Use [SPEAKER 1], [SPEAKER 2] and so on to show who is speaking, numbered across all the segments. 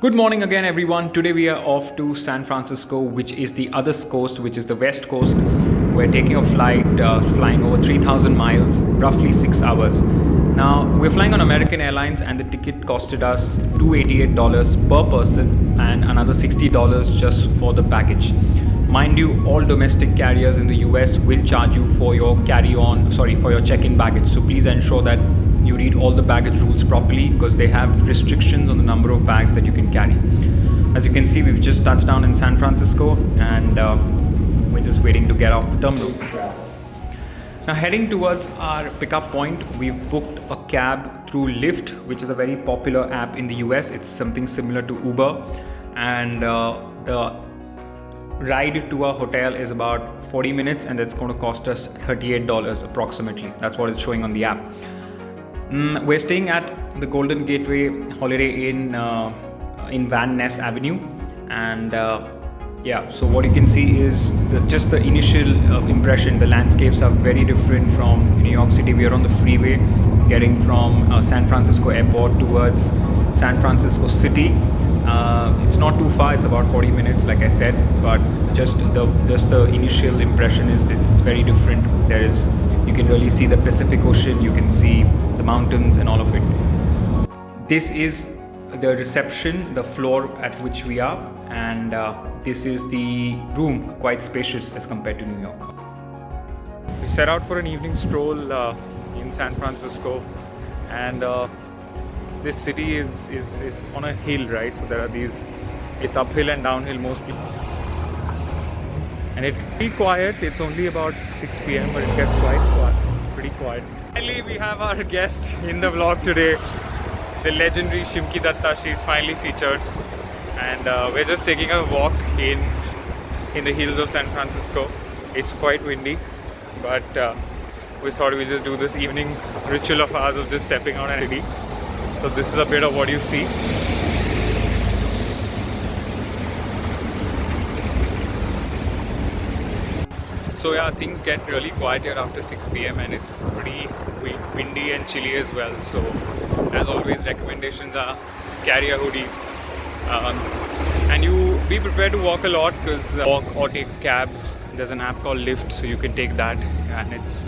[SPEAKER 1] Good morning again, everyone. Today we are off to San Francisco, which is the other coast, which is the west coast. We're taking a flight flying over 3,000 miles, roughly 6 hours. Now, we're flying on American Airlines, and the ticket costed us $288 per person and another $60 just for the package. Mind you, all domestic carriers in the US will charge you for your for your check-in baggage. So please ensure that you read all the baggage rules properly because they have restrictions on the number of bags that you can carry. As you can see, we've just touched down in San Francisco and we're just waiting to get off the terminal. Now heading towards our pickup point, we've booked a cab through Lyft, which is a very popular app in the US. It's something similar to Uber, and the ride to our hotel is about 40 minutes and that's going to cost us $38 approximately. That's what it's showing on the app. We're staying at the Golden Gateway Holiday Inn in Van Ness Avenue, and so what you can see is just the initial impression. The landscapes are very different from New York City. We are on the freeway getting from San Francisco Airport towards San Francisco City. It's not too far, it's about 40 minutes like I said, but just the initial impression is it's very different. You can really see the Pacific Ocean, you can see the mountains and all of it. This is the reception, the floor at which we are, and this is the room, quite spacious as compared to New York. We set out for an evening stroll in San Francisco, and this city is on a hill, right? So there are it's uphill and downhill mostly. And it's pretty quiet. It's only about 6 p.m. but it gets quite quiet. It's pretty quiet. Finally, we have our guest in the vlog today, the legendary Shimki Datta. She's finally featured, and we're just taking a walk in the hills of San Francisco. It's quite windy, but we thought we'd just do this evening ritual of ours of just stepping out and city. So this is a bit of what you see. So yeah, things get really quiet here after 6 p.m. and it's pretty windy and chilly as well. So as always, recommendations are carry a hoodie, and you be prepared to walk a lot, because walk or take a cab. There's an app called Lyft, so you can take that, and it's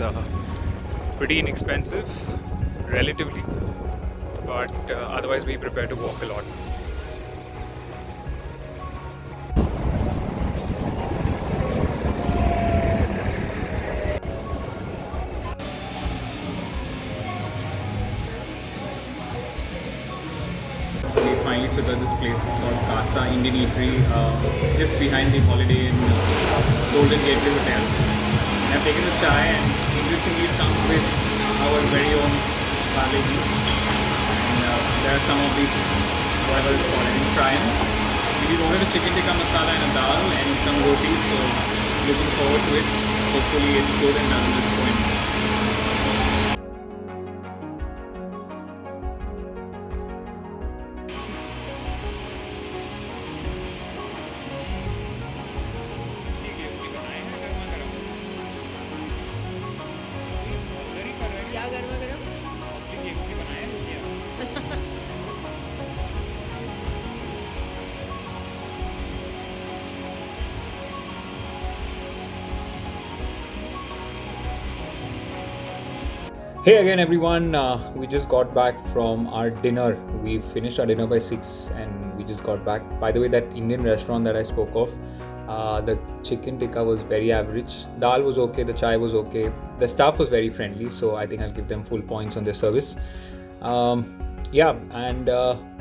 [SPEAKER 1] pretty inexpensive relatively, but otherwise be prepared to walk a lot. So we finally figured this place. It's called Casa Indian Eatery, just behind the Holiday Inn Golden Gateway Hotel. And I've taken the chai, and interestingly it comes with our very own parleji. And there are some of these, whatever it's called, fryings. We ordered a chicken tikka masala and a dal and some rotis, so looking forward to it. Hopefully it's good and doesn't disappoint. Hey again everyone, we just got back from our dinner. We finished our dinner by 6 and we just got back. By the way, that Indian restaurant that I spoke of, the chicken tikka was very average. Dal was okay, the chai was okay. The staff was very friendly, so I think I'll give them full points on their service.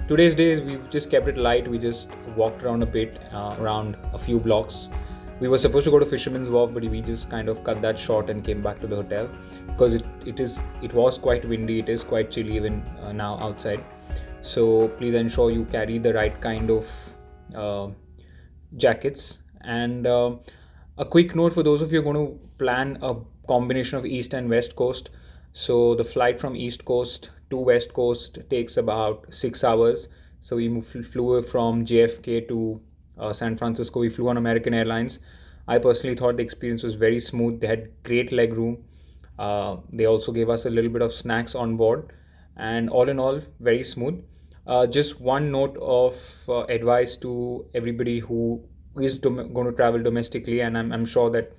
[SPEAKER 1] Today's day we've just kept it light. We just walked around a bit, around a few blocks. We were supposed to go to Fisherman's Wharf, but we just kind of cut that short and came back to the hotel because it was quite windy. It is quite chilly even now outside. So please ensure you carry the right kind of jackets. And a quick note for those of you who are going to plan a combination of East and West Coast. So the flight from East Coast to West Coast takes about 6 hours. So we flew from JFK to San Francisco. We flew on American Airlines. I personally thought the experience was very smooth. They had great leg room. They also gave us a little bit of snacks on board, and all in all, very smooth. Just one note of advice to everybody who is going to travel domestically, and I'm sure that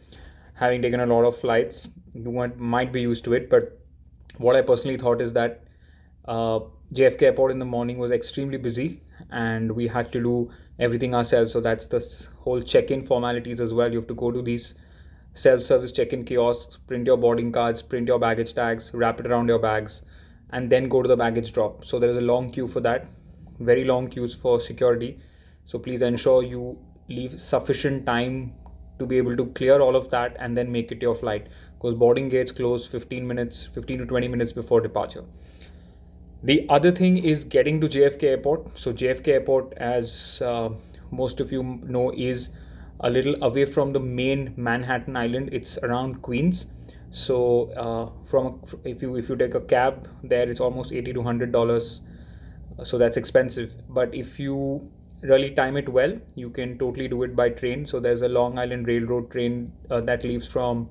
[SPEAKER 1] having taken a lot of flights, might be used to it. But what I personally thought is that uh, JFK airport in the morning was extremely busy, and we had to do everything ourselves. So that's the whole check-in formalities as well. You have to go to these self-service check-in kiosks, print your boarding cards, print your baggage tags, wrap it around your bags, and then go to the baggage drop. So there is a long queue for that, very long queues for security. So please ensure you leave sufficient time to be able to clear all of that and then make it your flight, because boarding gates close 15 to 20 minutes before departure. The other thing is getting to JFK Airport. So JFK Airport, as most of you know, is a little away from the main Manhattan Island. It's around Queens. So if you take a cab there, it's almost $80 to $100. So that's expensive. But if you really time it well, you can totally do it by train. So there's a Long Island Railroad train that leaves from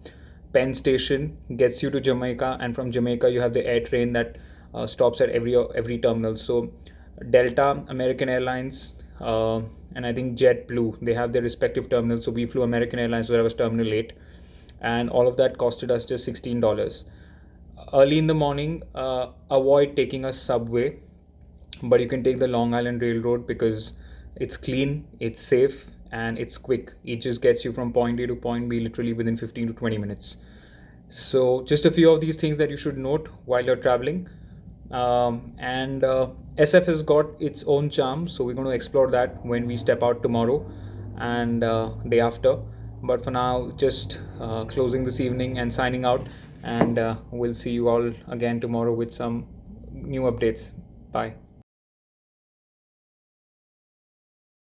[SPEAKER 1] Penn Station, gets you to Jamaica, and from Jamaica you have the air train that stops at every terminal. So Delta, American Airlines, and I think JetBlue, they have their respective terminals. So we flew American Airlines where I was Terminal 8, and all of that costed us just $16. Early in the morning, avoid taking a subway, but you can take the Long Island Railroad because it's clean, it's safe, and it's quick. It just gets you from point A to point B literally within 15 to 20 minutes. So just a few of these things that you should note while you're traveling. And SF has got its own charm, so we're going to explore that when we step out tomorrow and day after. But for now, just closing this evening and signing out, and we'll see you all again tomorrow with some new updates. Bye.